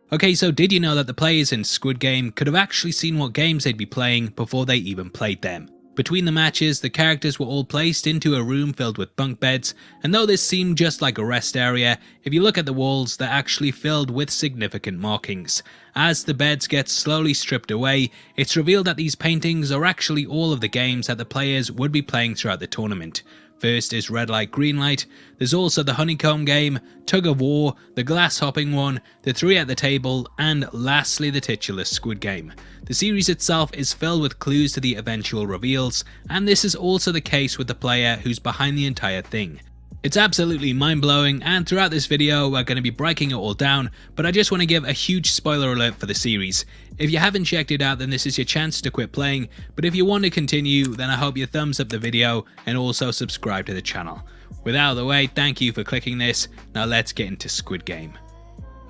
Okay, so did you know that the players in Squid Game could have actually seen what games they'd be playing before they even played them? Between the matches, the characters were all placed into a room filled with bunk beds, and though this seemed just like a rest area, if you look at the walls, they're actually filled with significant markings. As the beds get slowly stripped away, it's revealed that these paintings are actually all of the games that the players would be playing throughout the tournament. First is red light, green light, there's also the honeycomb game, tug of war, the glass hopping one, the three at the table, and lastly the titular Squid Game. The series itself is filled with clues to the eventual reveals, and this is also the case with the player who's behind the entire thing. It's absolutely mind-blowing, and throughout this video we're going to be breaking it all down, but I just want to give a huge spoiler alert for the series. If you haven't checked it out, then this is your chance to quit playing, but if you want to continue, then I hope you thumbs up the video and also subscribe to the channel. With that out of the way, thank you for clicking this. Now let's get into Squid Game.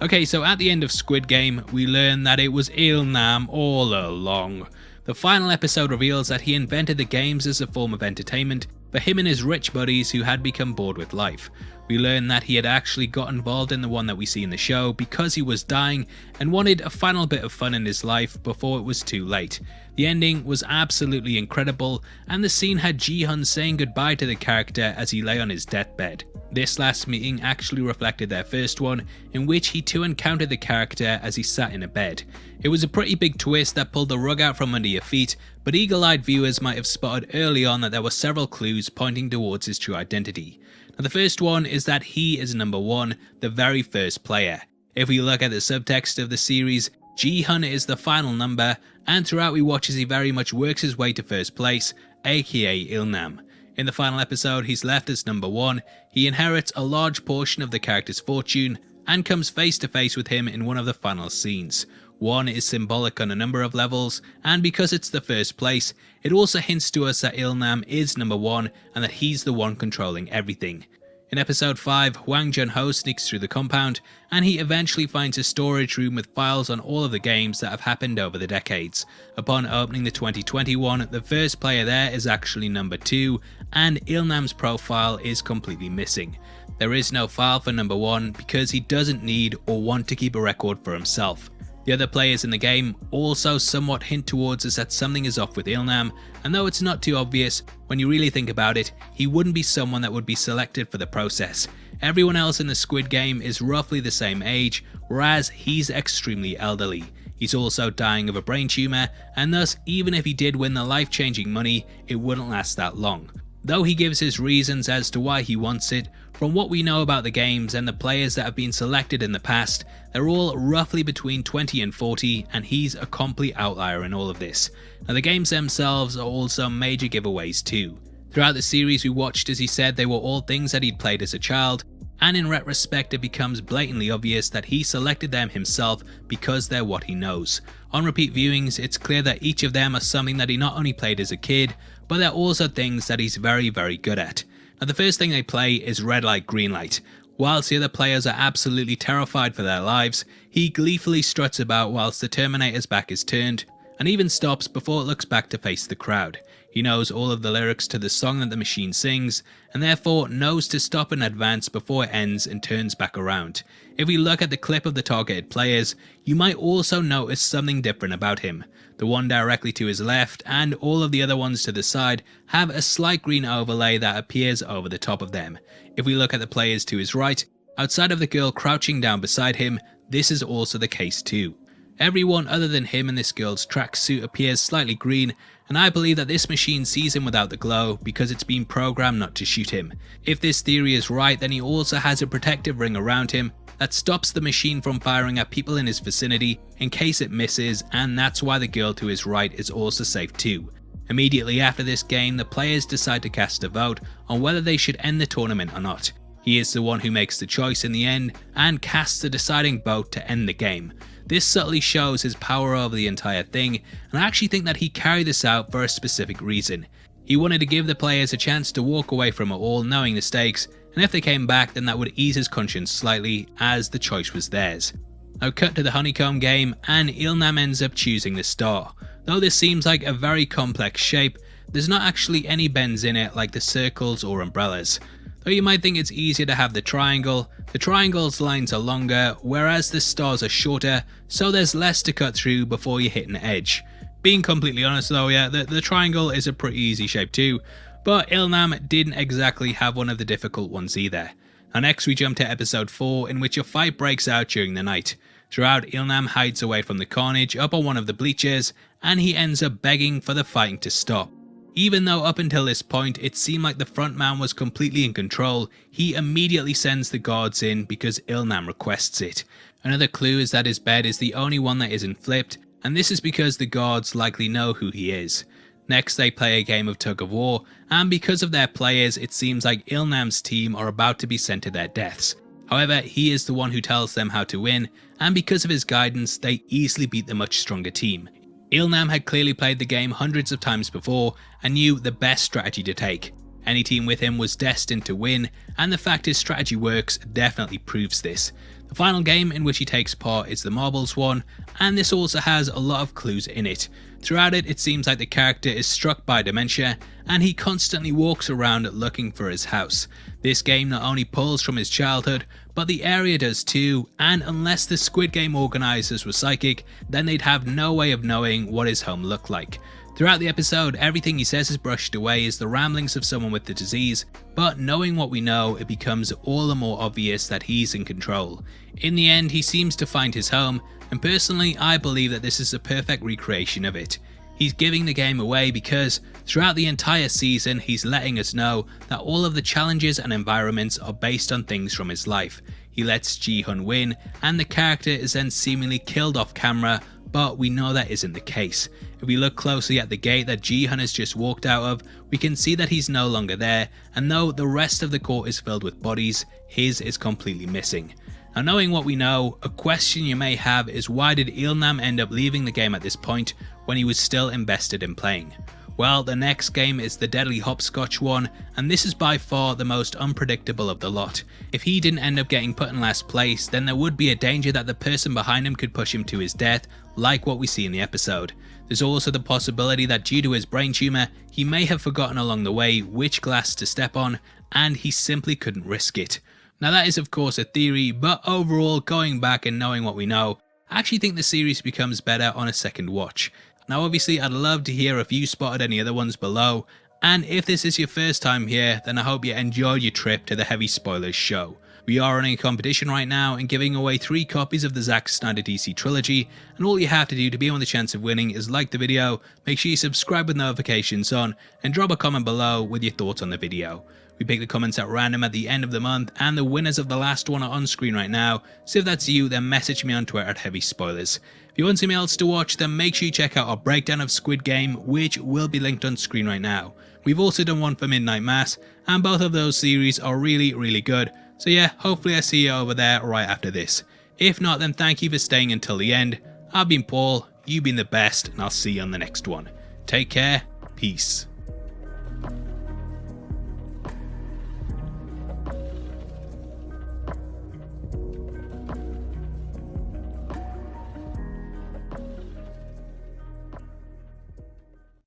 Okay, so at the end of Squid Game, we learn that it was Il-nam all along. The final episode reveals that he invented the games as a form of entertainment for him and his rich buddies who had become bored with life. We learn that he had actually got involved in the one that we see in the show because he was dying and wanted a final bit of fun in his life before it was too late. The ending was absolutely incredible, and the scene had Ji-hun saying goodbye to the character as he lay on his deathbed. This last meeting actually reflected their first one, in which he too encountered the character as he sat in a bed. It was a pretty big twist that pulled the rug out from under your feet, but eagle-eyed viewers might have spotted early on that there were several clues pointing towards his true identity. Now the first one is that he is number 1, the very first player. If we look at the subtext of the series, Ji-hun is the final number, and throughout we watch as he very much works his way to first place, aka Il-nam. In the final episode, he's left as number 1, he inherits a large portion of the character's fortune, and comes face to face with him in one of the final scenes. 1 is symbolic on a number of levels, and because it's the first place, it also hints to us that Il-nam is number 1 and that he's the one controlling everything. In episode 5, Hwang Jun-ho sneaks through the compound, and he eventually finds a storage room with files on all of the games that have happened over the decades. Upon opening the 2021, the first player there is actually number 2, and Il-nam's profile is completely missing. There is no file for number 1 because he doesn't need or want to keep a record for himself. The other players in the game also somewhat hint towards us that something is off with Il-nam, and though it's not too obvious, when you really think about it, he wouldn't be someone that would be selected for the process. Everyone else in the Squid Game is roughly the same age, whereas he's extremely elderly. He's also dying of a brain tumour, and thus even if he did win the life-changing money, it wouldn't last that long. Though he gives his reasons as to why he wants it, from what we know about the games and the players that have been selected in the past, they're all roughly between 20 and 40, and he's a complete outlier in all of this. Now the games themselves are also major giveaways too. Throughout the series we watched as he said they were all things that he'd played as a child, and in retrospect it becomes blatantly obvious that he selected them himself because they're what he knows. On repeat viewings, it's clear that each of them are something that he not only played as a kid, but they're also things that he's very good at. Now the first thing they play is red light, green light. Whilst the other players are absolutely terrified for their lives, he gleefully struts about whilst the Terminator's back is turned, and even stops before it looks back to face the crowd. He knows all of the lyrics to the song that the machine sings, and therefore knows to stop in advance before it ends and turns back around. If we look at the clip of the targeted players, you might also notice something different about him. The one directly to his left and all of the other ones to the side have a slight green overlay that appears over the top of them. If we look at the players to his right, outside of the girl crouching down beside him, this is also the case too. Everyone other than him in this girl's tracksuit appears slightly green, and I believe that this machine sees him without the glow because it's been programmed not to shoot him. If this theory is right, then he also has a protective ring around him that stops the machine from firing at people in his vicinity in case it misses, and that's why the girl to his right is also safe too. Immediately after this game, the players decide to cast a vote on whether they should end the tournament or not. He is the one who makes the choice in the end and casts the deciding vote to end the game. This subtly shows his power over the entire thing, and I actually think that he carried this out for a specific reason. He wanted to give the players a chance to walk away from it all knowing the stakes, and if they came back then that would ease his conscience slightly as the choice was theirs. Now cut to the honeycomb game, and Il-nam ends up choosing the star. Though this seems like a very complex shape, there's not actually any bends in it like the circles or umbrellas. Though you might think it's easier to have the triangle's lines are longer, whereas the stars are shorter, so there's less to cut through before you hit an edge. Being completely honest though, yeah, the triangle is a pretty easy shape too, but Ilnam didn't exactly have one of the difficult ones either. Now next we jump to episode 4, in which a fight breaks out during the night. Throughout, Ilnam hides away from the carnage up on one of the bleachers, and he ends up begging for the fighting to stop. Even though up until this point it seemed like the front man was completely in control, he immediately sends the guards in because Ilnam requests it. Another clue is that his bed is the only one that isn't flipped, and this is because the guards likely know who he is. Next they play a game of tug of war, and because of their players it seems like Ilnam's team are about to be sent to their deaths. However, he is the one who tells them how to win, and because of his guidance they easily beat the much stronger team. Ilnam had clearly played the game hundreds of times before and knew the best strategy to take. Any team with him was destined to win, and the fact his strategy works definitely proves this. The final game in which he takes part is the marbles one, and this also has a lot of clues in it. Throughout it, it seems like the character is struck by dementia, and he constantly walks around looking for his house. This game not only pulls from his childhood, but the area does too, and unless the Squid Game organisers were psychic, then they'd have no way of knowing what his home looked like. Throughout the episode, everything he says is brushed away as the ramblings of someone with the disease, but knowing what we know, it becomes all the more obvious that he's in control. In the end, he seems to find his home, and personally I believe that this is a perfect recreation of it. He's giving the game away because throughout the entire season he's letting us know that all of the challenges and environments are based on things from his life. He lets Ji-hun win, and the character is then seemingly killed off camera, but we know that isn't the case. If we look closely at the gate that Ji-hun has just walked out of, we can see that he's no longer there, and though the rest of the court is filled with bodies, his is completely missing. Now knowing what we know, a question you may have is why did Ilnam end up leaving the game at this point when he was still invested in playing? Well, the next game is the deadly hopscotch one, and this is by far the most unpredictable of the lot. If he didn't end up getting put in last place, then there would be a danger that the person behind him could push him to his death, like what we see in the episode. There's also the possibility that due to his brain tumour, he may have forgotten along the way which glass to step on, and he simply couldn't risk it. Now that is of course a theory, but overall, going back and knowing what we know, I actually think the series becomes better on a second watch. Now obviously I'd love to hear if you spotted any other ones below, and if this is your first time here, then I hope you enjoyed your trip to the Heavy Spoilers show. We are running a competition right now and giving away 3 copies of the Zack Snyder DC trilogy, and all you have to do to be on the chance of winning is like the video, make sure you subscribe with notifications on, and drop a comment below with your thoughts on the video. We pick the comments at random at the end of the month, and the winners of the last one are on screen right now, so if that's you, then message me on Twitter at Heavy Spoilers. If you want something else to watch, then make sure you check out our breakdown of Squid Game, which will be linked on screen right now. We've also done one for Midnight Mass, and both of those series are really good, so yeah, hopefully I see you over there right after this. If not, then thank you for staying until the end. I've been Paul, you've been the best, and I'll see you on the next one. Take care, peace.